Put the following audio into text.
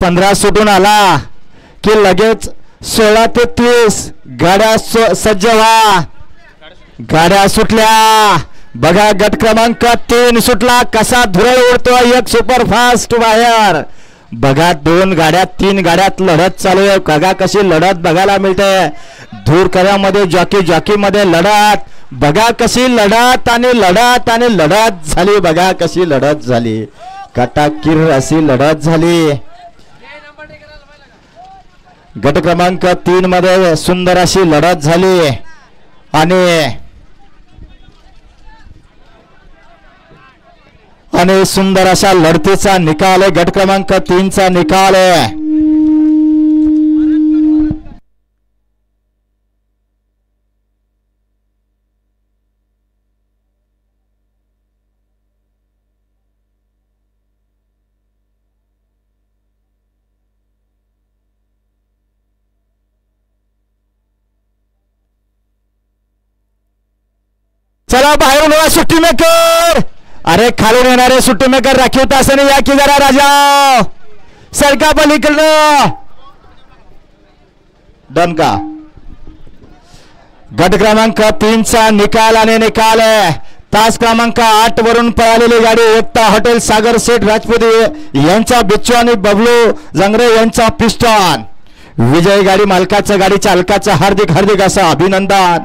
15 सुटून आला की लगेच 16 ते 30 गाड्या सज्ज व्हा. गाड्या सुटल्या बघा. गट क्रमांक 3 सुटला. कसा धुरळ उडतो एक सुपरफास्ट बाहेर. बघा 2 गाड्या 3 गाड्यात लढत चालू आहे. बघा कशी लढत बघायला मिळते. धूरकऱ्यामध्ये जॉकी मध्ये लढत. बघा कशी लढत आणि लढत आणि लढत झाली. बघा कशी लढत झाली. काटाकीर अशी लढत झाली. गट क्रमांक 3 मध्ये सुंदर अशी लढत झाली आणि सुंदर अशा लढतीचा निकाल आहे. गट क्रमांक 3 चा निकाल आहे. चला बाहेरून येणार सुट्टी मेकर. अरे खालून येणारे सुट्टी मेकर राखीव तासाने या की जरा राजा. सरका पलीकडं डन का. गट क्रमांक 3 चा निकाल आणि निकाल आहे. तास क्रमांक 8 वरून पळालेली गाडी एकता हॉटेल सागर शेठ राजपूत यांचा बिच्चू आणि बबलू जंगरे यांचा पिस्टॉन. विजय गाडी मालकाचं गाडी चालकाचं हार्दिक हार्दिक असं अभिनंदन.